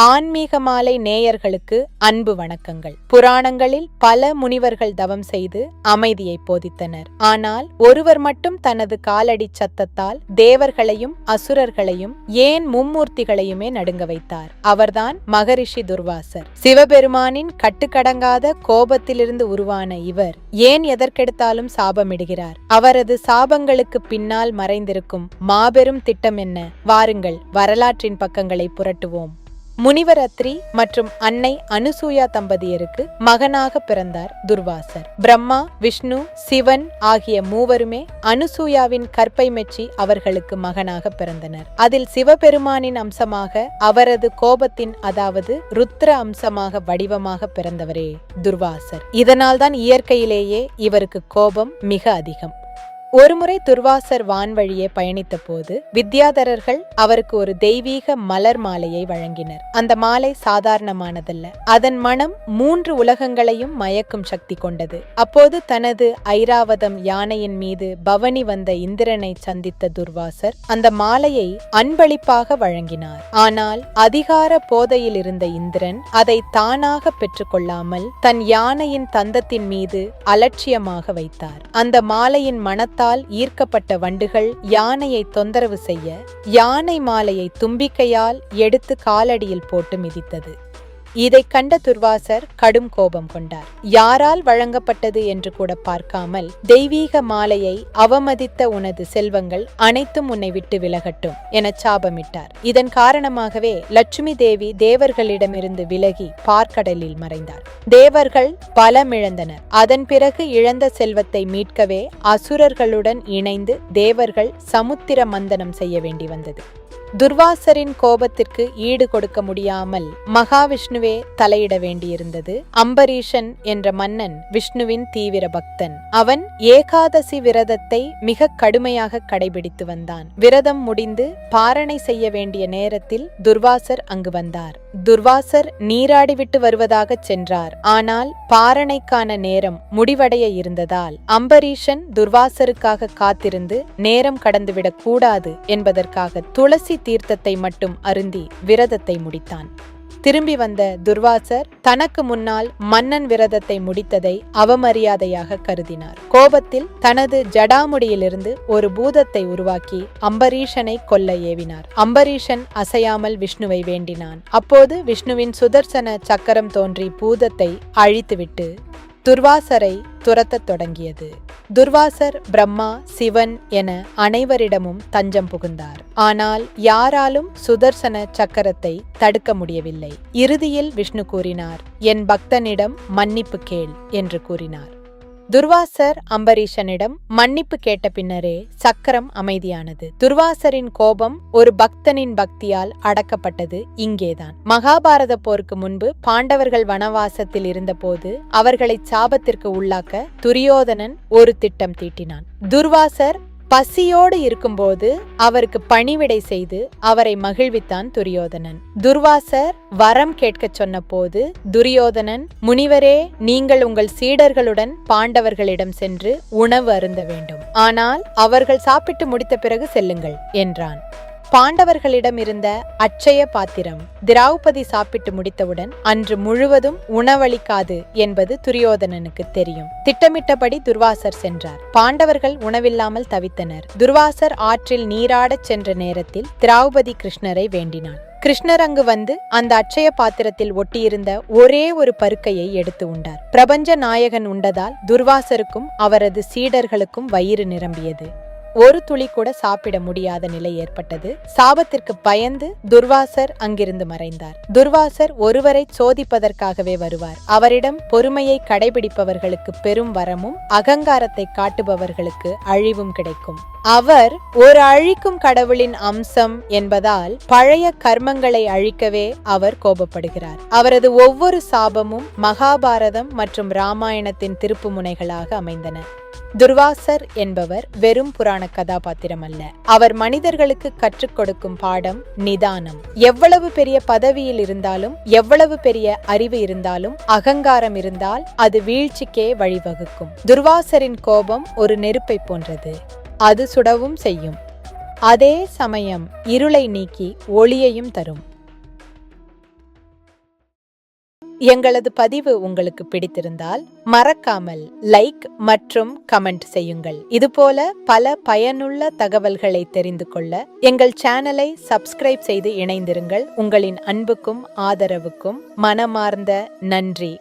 ஆன்மீக மாலை நேயர்களுக்கு அன்பு வணக்கங்கள். புராணங்களில் பல முனிவர்கள் தவம் செய்து அமைதியை போதித்தனர். ஆனால் ஒருவர் மட்டும் தனது காலடி சத்தத்தால் தேவர்களையும் அசுரர்களையும் ஏன் மும்மூர்த்திகளையுமே நடுங்க வைத்தார். அவர்தான் மகரிஷி துர்வாசர். சிவபெருமானின் கட்டுக்கடங்காத கோபத்திலிருந்து உருவான இவர் ஏன் எதற்கெடுத்தாலும் சாபமிடுகிறார்? அவரது சாபங்களுக்கு பின்னால் மறைந்திருக்கும் மாபெரும் திட்டம் என்ன? வாருங்கள், வரலாற்றின் பக்கங்களை புரட்டுவோம். முனிவர் அத்ரி மற்றும் அன்னை அனுசூயா தம்பதியருக்கு மகனாக பிறந்தார் துர்வாசர். பிரம்மா, விஷ்ணு, சிவன் ஆகிய மூவருமே அனுசூயாவின் கற்பை மெச்சி அவர்களுக்கு மகனாக பிறந்தனர். அதில் சிவபெருமானின் அம்சமாக அவரது கோபத்தின் அதாவது ருத்ர அம்சமாக வடிவமாக பிறந்தவரே துர்வாசர். இதனால்தான் இயற்கையிலேயே இவருக்கு கோபம் மிக அதிகம். ஒருமுறை துர்வாசர் வான்வழியே பயணித்த போது வித்யாதரர்கள் அவருக்கு ஒரு தெய்வீக மலர் மாலையை வழங்கினர். அந்த மாலை சாதாரணமானதல்ல. அதன் மனம் 3 உலகங்களையும் மயக்கும் சக்தி கொண்டது. அப்போது தனது ஐராவதம் யானையின் மீது பவனி வந்த இந்திரனை சந்தித்த துர்வாசர் அந்த மாலையை அன்பளிப்பாக வழங்கினார். ஆனால் அதிகார போதையில் இருந்த இந்திரன் அதை தானாக பெற்றுக்கொள்ளாமல் தன் யானையின் தந்தத்தின் மீது அலட்சியமாக வைத்தார். அந்த மாலையின் மனத்தால் ஈர்க்கப்பட்ட வண்டுகள் யானையை தொந்தரவு செய்ய யானை மாலையை தும்பிக்கையால் எடுத்து காலடியில் போட்டு மிதித்தது. இதை கண்ட துர்வாசர் கடும் கோபம் கொண்டார். யாரால் வழங்கப்பட்டது என்று கூட பார்க்காமல் தெய்வீக மாலையை அவமதித்த உனது செல்வங்கள் அனைத்தும் உன்னை விட்டு விலகட்டும் என சாபமிட்டார். இதன் காரணமாகவே லட்சுமி தேவி தேவர்களிடமிருந்து விலகி பார்க்கடலில் மறைந்தார். தேவர்கள் பலமிழந்தனர். அதன் பிறகு இழந்த செல்வத்தை மீட்கவே அசுரர்களுடன் இணைந்து தேவர்கள் சமுத்திர மந்தனம் செய்ய வேண்டி வந்தது. துர்வாசரின் கோபத்திற்கு ஈடு கொடுக்க முடியாமல் மகாவிஷ்ணுவே தலையிட வேண்டியிருந்தது. அம்பரீஷன் என்ற மன்னன் விஷ்ணுவின் தீவிர பக்தன். அவன் ஏகாதசி விரதத்தை மிக கடுமையாக கடைபிடித்து வந்தான். விரதம் முடிந்து பாரணை செய்ய வேண்டிய நேரத்தில் துர்வாசர் அங்கு வந்தார். துர்வாசர் நீராடிவிட்டு வருவதாக சென்றார். ஆனால் பாரணைக்கான நேரம் முடிவடைய இருந்ததால் அம்பரீஷன் துர்வாசருக்காக காத்திருந்து நேரம் கடந்துவிடக் கூடாது என்பதற்காக துளசி தீர்த்தத்தை மட்டும் அருந்தி விரதத்தை முடித்தான். திரும்பி வந்த துர்வாசர் தனக்கு முன்னால் மன்னன் விரதத்தை முடித்ததை அவமரியாதையாக கருதினார். கோபத்தில் தனது ஜடாமுடியிலிருந்து ஒரு பூதத்தை உருவாக்கி அம்பரீஷனை கொல்ல ஏவினார். அம்பரீஷன் அசையாமல் விஷ்ணுவை வேண்டினான். அப்போது விஷ்ணுவின் சுதர்சன சக்கரம் தோன்றி பூதத்தை அழித்துவிட்டு துர்வாசரை துரத்தத் தொடங்கியது. துர்வாசர் பிரம்மா, சிவன் என அனைவரிடமும் தஞ்சம் புகுந்தார். ஆனால் யாராலும் சுதர்சன சக்கரத்தை தடுக்க முடியவில்லை. இறுதியில் விஷ்ணு கூறினார், என் பக்தனிடம் மன்னிப்பு கேள் என்று கூறினார். துர்வாசர் அம்பரீஷனிடம் மன்னிப்பு கேட்ட பின்னரே சக்கரம் அமைதியானது. துர்வாசரின் கோபம் ஒரு பக்தனின் பக்தியால் அடக்கப்பட்டது இங்கேதான். மகாபாரத போருக்கு முன்பு பாண்டவர்கள் வனவாசத்தில் இருந்தபோது அவர்களை சாபத்திற்கு உள்ளாக்க துரியோதனன் ஒரு திட்டம் தீட்டினான். துர்வாசர் பசியோடு இருக்கும்போது அவருக்கு பணிவிடை செய்து அவரை மகிழ்வித்தான் துரியோதனன். துர்வாசர் வரம் கேட்கச் சொன்ன போது துரியோதனன், முனிவரே, நீங்கள் உங்கள் சீடர்களுடன் பாண்டவர்களிடம் சென்று உணவு அருந்த வேண்டும். ஆனால் அவர்கள் சாப்பிட்டு முடித்த பிறகு செல்லுங்கள் என்றான். பாண்டவர்களிடம் இருந்த அட்சய பாத்திரம் திரௌபதி சாப்பிட்டு முடித்தவுடன் அன்று முழுவதும் உணவளிக்காது என்பது துரியோதனனுக்கு தெரியும். திட்டமிட்டபடி துர்வாசர் சென்றார். பாண்டவர்கள் உணவில்லாமல் தவித்தனர். துர்வாசர் ஆற்றில் நீராடச் சென்ற நேரத்தில் திரௌபதி கிருஷ்ணரை வேண்டினான். கிருஷ்ணர் அங்கு வந்து அந்த அட்சய பாத்திரத்தில் ஒட்டியிருந்த ஒரே ஒரு பருக்கையை எடுத்து உண்டார். பிரபஞ்ச நாயகன் உண்டதால் துர்வாசருக்கும் அவரது சீடர்களுக்கும் வயிறு நிரம்பியது. ஒரு துளி கூட சாப்பிட முடியாத நிலை ஏற்பட்டது. சாபத்திற்கு பயந்து துர்வாசர் அங்கிருந்து மறைந்தார். துர்வாசர் ஒருவரை சோதிப்பதற்காகவே வருவார். அவரிடம் பொறுமையை கடைபிடிப்பவர்களுக்கு பெரும் வரமும் அகங்காரத்தை காட்டுபவர்களுக்கு அழிவும் கிடைக்கும். அவர் ஒரு அழிக்கும் கடவுளின் அம்சம் என்பதால் பழைய கர்மங்களை அழிக்கவே அவர் கோபப்படுகிறார். அவரது ஒவ்வொரு சாபமும் மகாபாரதம் மற்றும் ராமாயணத்தின் திருப்பு முனைகளாக அமைந்தன. துர்வாசர் என்பவர் வெறும் புராண கதாபாத்திரம் அல்ல. அவர் மனிதர்களுக்கு கற்றுக் கொடுக்கும் பாடம் நிதானம். எவ்வளவு பெரிய பதவியில் இருந்தாலும், எவ்வளவு பெரிய அறிவு இருந்தாலும், அகங்காரம் இருந்தால் அது வீழ்ச்சிக்கே வழிவகுக்கும். துர்வாசரின் கோபம் ஒரு நெருப்பை போன்றது. அது சுடவும் செய்யும். அதே சமயம் இருளை நீக்கி ஒளியையும் தரும். எங்களது பதிவு உங்களுக்கு பிடித்திருந்தால் மறக்காமல் லைக் மற்றும் கமெண்ட் செய்யுங்கள். இதுபோல பல பயனுள்ள தகவல்களை தெரிந்து கொள்ள எங்கள் சேனலை சப்ஸ்கிரைப் செய்து இணைந்திருங்கள். உங்களின் அன்புக்கும் ஆதரவுக்கும் மனமார்ந்த நன்றி.